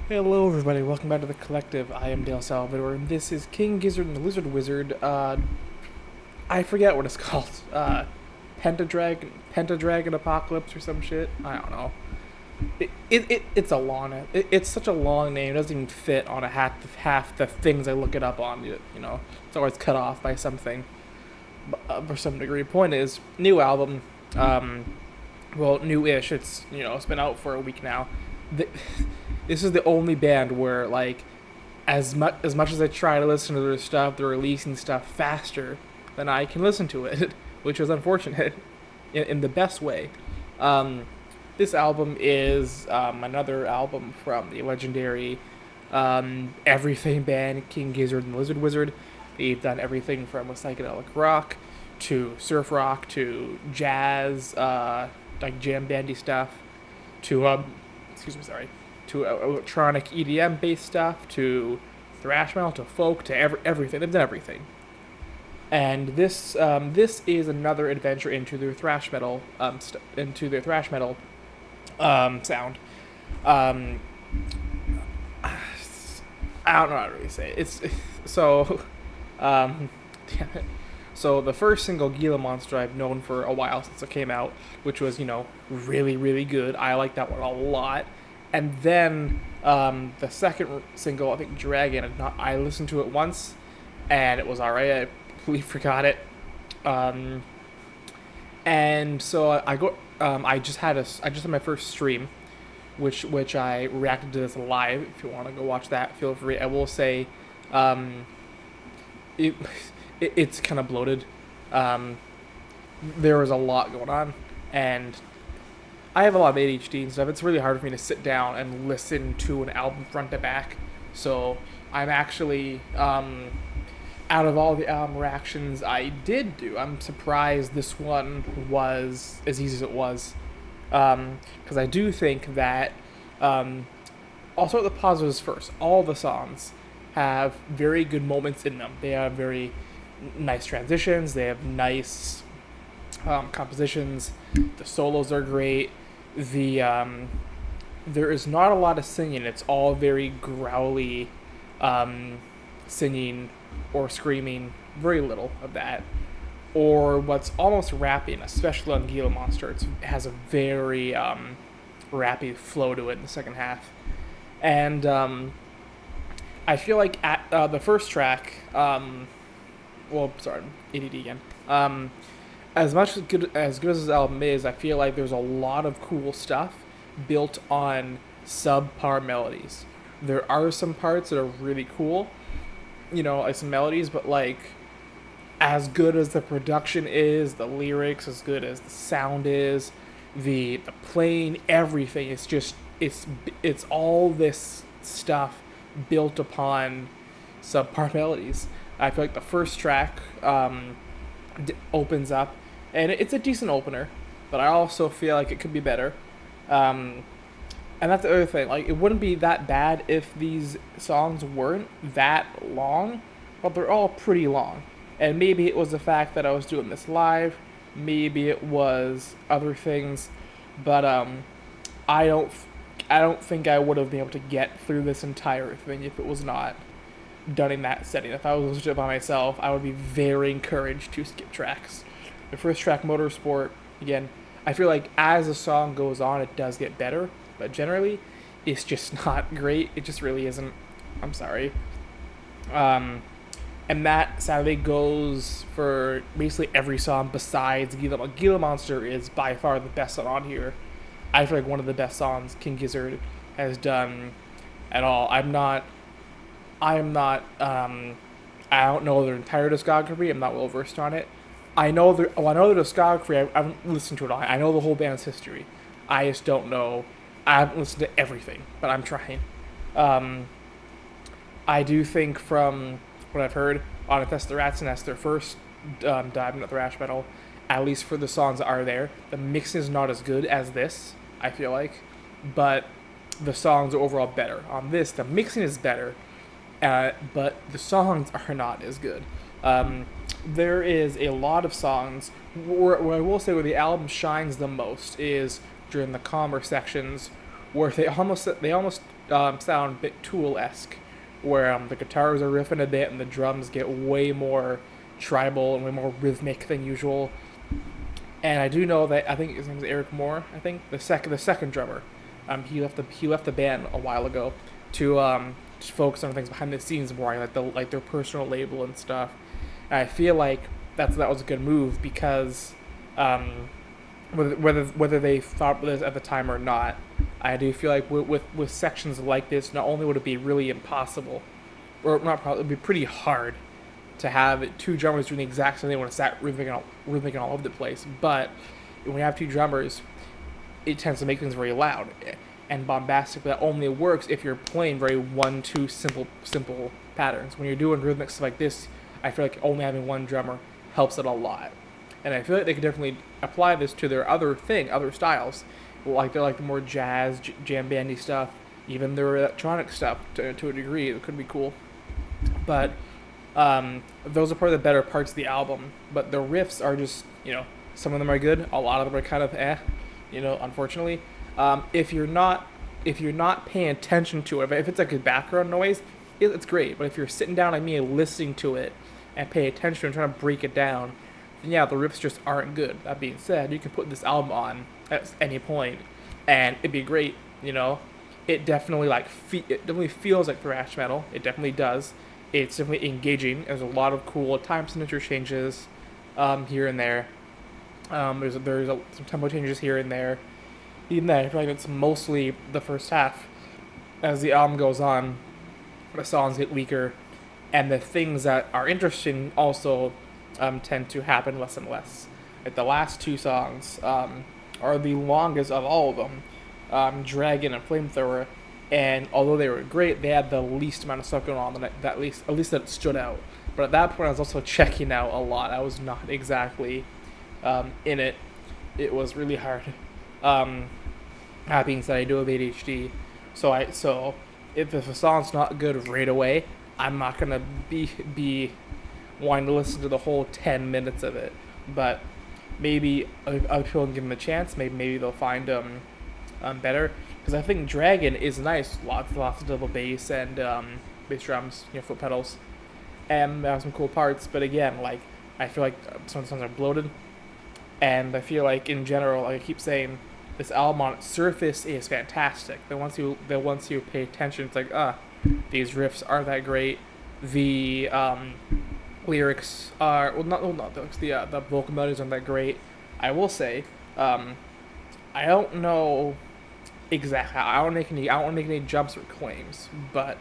Hello, everybody. Welcome back to the Collective. I am Dale Salvador, and this is King Gizzard and the Lizard Wizard. I forget what it's called. Pentadragon Apocalypse or some shit. I don't know. It's a long. It's such a long name. It doesn't even fit on a half the things I look it up on. It's always cut off by something. For some degree. Point is, new album. Well, new-ish. It's been out for a week now. The, this is the only band where as much as I try to listen to their stuff, they're releasing stuff faster than I can listen to it, which is unfortunate in the best way. Um, this album is another album from the legendary everything band King Gizzard and the Lizard Wizard. They've done everything from psychedelic rock to surf rock to jazz, like jam bandy stuff, to excuse me, sorry, to electronic EDM based stuff, to thrash metal, to folk, to everything. They've done everything. And this is another adventure into their thrash metal sound. Um, I don't know how to really say it. It's so um, damn it. So the first single, Gila Monster, I've known for a while since it came out, which was really really good. I like that one a lot. And then the second single, I think Dragon, I listened to it once, and it was alright. I completely forgot it. Um, and so I just had my first stream, which I reacted to this live. If you want to go watch that, feel free. I will say, um, it, it's kind of bloated. Um, there was a lot going on, and I have a lot of ADHD and stuff. It's really hard for me to sit down and listen to an album front to back. So I'm actually, out of all the album reactions I did do, I'm surprised this one was as easy as it was. Because I do think that, um, I'll start with the positives first. All the songs have very good moments in them. They have very nice transitions. They have nice compositions. The solos are great. There is not a lot of singing. It's all very growly singing or screaming. Very little of that. Or what's almost rapping, especially on Gila Monster. It has a very rappy flow to it in the second half. And I feel like at the first track, well, sorry, ADD again. As much as good as this album is, I feel like there's a lot of cool stuff built on subpar melodies. There are some parts that are really cool, like some melodies, but like as good as the production is, the lyrics, as good as the sound is, the playing, everything. It's all this stuff built upon subpar melodies. I feel like the first track opens up, and it's a decent opener, but I also feel like it could be better. Um, and that's the other thing. Like, it wouldn't be that bad if these songs weren't that long, but they're all pretty long. And maybe it was the fact that I was doing this live, maybe it was other things, but I don't, I don't think I would have been able to get through this entire thing if it was not done in that setting. If I was listening to it by myself, I would be very encouraged to skip tracks. The first track, Motorsport, again, I feel like as the song goes on, it does get better, but generally, it's just not great. It just really isn't. I'm sorry. Um, and that sadly goes for basically every song besides Gila. Gila Monster is by far the best song on here. I feel like one of the best songs King Gizzard has done at all. I am not. I don't know their entire discography. I'm not well versed on it. I know the discography. I haven't listened to it all. I know the whole band's history. I just don't know. I haven't listened to everything, but I'm trying. Um, I do think from what I've heard on Infest the Rats, and that's their first dive into thrash metal. At least for the songs that are there, the mixing is not as good as this. I feel like, but the songs are overall better. On this, the mixing is better, but the songs are not as good. There is a lot of songs where I will say where the album shines the most is during the calmer sections where they almost sound a bit Tool-esque, where the guitars are riffing a bit and the drums get way more tribal and way more rhythmic than usual. And I do know that I think his name is Eric Moore. I think the second drummer, he left the band a while ago to just focus on things behind the scenes more, like their personal label and stuff. And I feel like that was a good move because whether they thought this at the time or not, I do feel like with sections like this, not only would it be really impossible, or not probably, it would be pretty hard to have two drummers doing the exact same thing when it's that rhythmic and all over the place. But when you have two drummers, it tends to make things very loud and bombastic. That only works if you're playing very 1-2 simple patterns. When you're doing rhythmic stuff like this, I feel like only having one drummer helps it a lot. And I feel like they could definitely apply this to their other styles, like the more jazz, jam bandy stuff, even their electronic stuff to a degree. It could be cool. But those are probably the better parts of the album. But the riffs are just, some of them are good. A lot of them are kind of unfortunately. If you're not paying attention to it, if it's like a background noise, it's great. But if you're sitting down like me and listening to it and pay attention and trying to break it down, then yeah, the riffs just aren't good. That being said, you can put this album on at any point and it'd be great. It definitely feels like thrash metal. It definitely does. It's definitely engaging. There's a lot of cool time signature changes here and there. There's some tempo changes here and there. Even then, I feel like it's mostly the first half. As the album goes on, the songs get weaker, and the things that are interesting also tend to happen less and less. Like the last two songs are the longest of all of them, Dragon and Flamethrower, and although they were great, they had the least amount of stuff going on, at least that it stood out. But at that point, I was also checking out a lot. I was not exactly in it. It was really hard. That being said, I do have ADHD, so if a song's not good right away, I'm not gonna be wanting to listen to the whole 10 minutes of it. But maybe other people can give them a chance. Maybe they'll find better, because I think Dragon is nice. Lots of double bass and bass drums, foot pedals, and they have some cool parts. But again, like I feel like some of the songs are bloated, and I feel like in general, like I keep saying, this album on its surface is fantastic. But once you pay attention, it's like these riffs aren't that great. The lyrics are not the lyrics. The vocal melodies aren't that great. I will say, I don't know exactly. I don't want to make any jumps or claims, but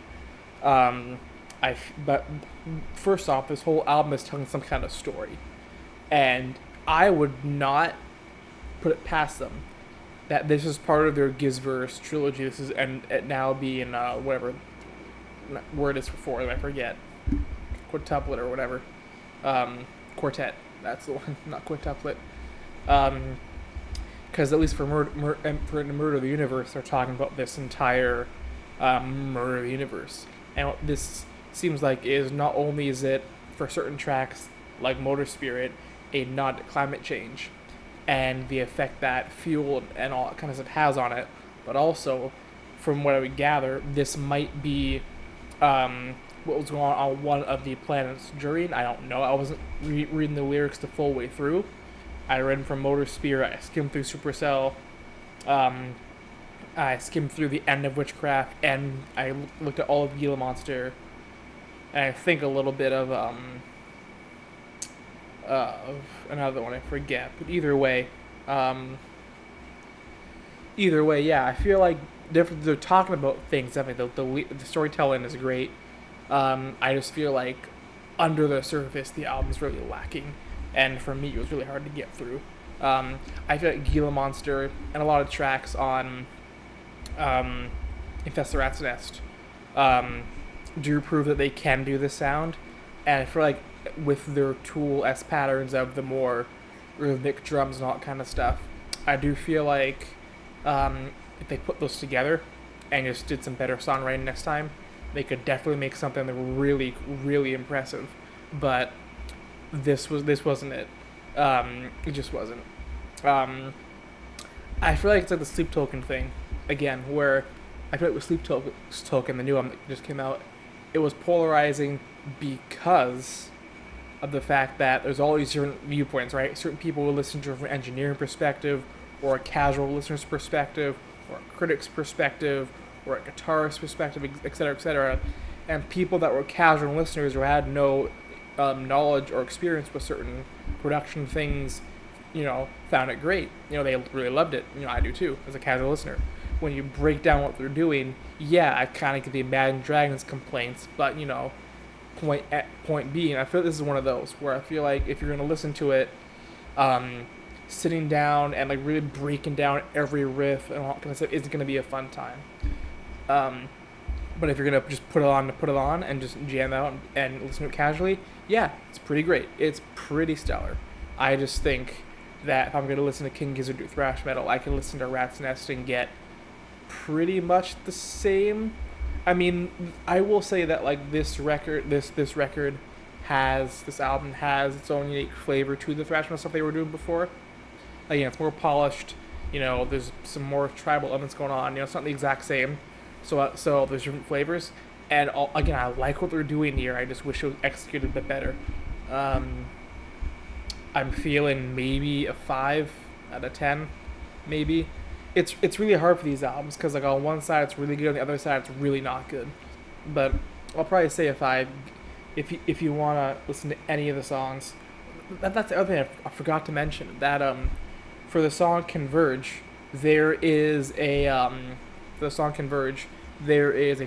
but first off, this whole album is telling some kind of story, and I would not put it past them that this is part of their Gizzard trilogy. This is and it now being whatever word is for I forget, quintuplet or whatever, quartet. That's the one, not quintuplet. Because at least for Murder of the Universe, they're talking about this entire Murder of the Universe, and what this seems like is not only is it for certain tracks like Motor Spirit a nod to climate change and the effect that fuel and all that kind of stuff has on it, but also, from what I would gather, this might be what was going on one of the planets during. I don't know. I wasn't reading the lyrics the full way through. I read from Motor Spirit. I skimmed through Supercell. I skimmed through the end of Witchcraft, and I looked at all of Gila Monster, and I think a little bit of another one I forget. But either way, yeah, I feel like they're talking about things. Definitely, the storytelling is great. I just feel like under the surface, the album's really lacking, and for me, it was really hard to get through. I feel like Gila Monster and a lot of tracks on Infest the Rat's Nest do prove that they can do this sound, and I feel like with their Tool-esque patterns of the more rhythmic drums and all that kind of stuff, I do feel like if they put those together and just did some better songwriting next time, they could definitely make something really, really impressive. But this wasn't it. It just wasn't. I feel like it's like the Sleep Token thing. again, where I feel like with Sleep Token, the new one that just came out, it was polarizing because of the fact that there's all these different viewpoints, right? Certain people will listen to it from an engineering perspective, or a casual listener's perspective, or a critic's perspective, or a guitarist's perspective, etc., etc. And people that were casual listeners or had no knowledge or experience with certain production things, found it great. They really loved it. I do too, as a casual listener. When you break down what they're doing, yeah, I kind of get the Imagine Dragons complaints, but point being, I feel like this is one of those where I feel like if you're gonna listen to it, sitting down and like really breaking down every riff and all that kind of stuff isn't gonna be a fun time. But if you're gonna just put it on and just jam out and listen to it casually, yeah, it's pretty great. It's pretty stellar. I just think that if I'm gonna listen to King Gizzard do thrash metal, I can listen to Rat's Nest and get pretty much the same. I mean, I will say that like this album has its own unique flavor to the thrash metal stuff they were doing before. Again, it's more polished. There's some more tribal elements going on. It's not the exact same. So there's different flavors. And again, I like what they're doing here. I just wish it was executed a bit better. I'm feeling maybe a 5 out of 10, maybe. It's really hard for these albums because like on one side it's really good, on the other side it's really not good. But I'll probably say a 5 if you want to listen to any of the songs. That's the other thing I forgot to mention, that for the song Converge, there is a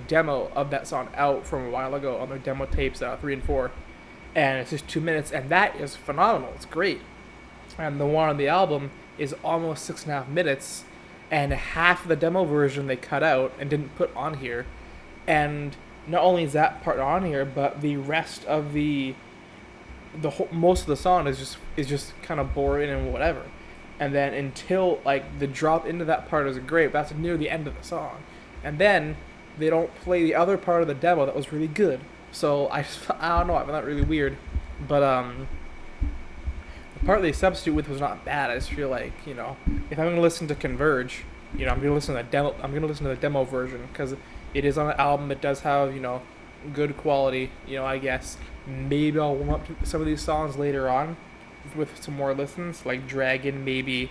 demo of that song out from a while ago on their demo tapes 3 and 4, and it's just 2 minutes, and that is phenomenal. It's great. And the one on the album is almost 6.5 minutes, and half of the demo version they cut out and didn't put on here. And not only is that part on here, but the rest of most of the song is just kind of boring and whatever. And then until like the drop into that part is great, that's near the end of the song. And then they don't play the other part of the demo that was really good. So I don't know, I found that really weird. But the part they substitute with was not bad. I just feel like, if I'm gonna listen to Converge, I'm gonna listen to the demo. I'm gonna listen to the demo version because it is on an album. It does have good quality. I guess maybe I'll warm up to some of these songs later on with some more listens, like Dragon, maybe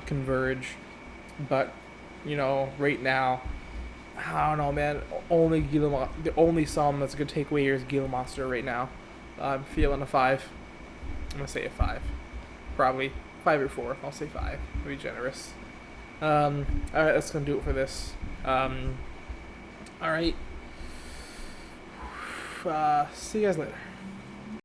Converge. But right now, I don't know, man. The only song that's a good takeaway here is Gila Monster right now. I'm feeling a 5. I'm gonna say a 5. Probably 5 or 4. I'll say 5. I'll be generous. Alright, that's gonna do it for this. Alright. See you guys later.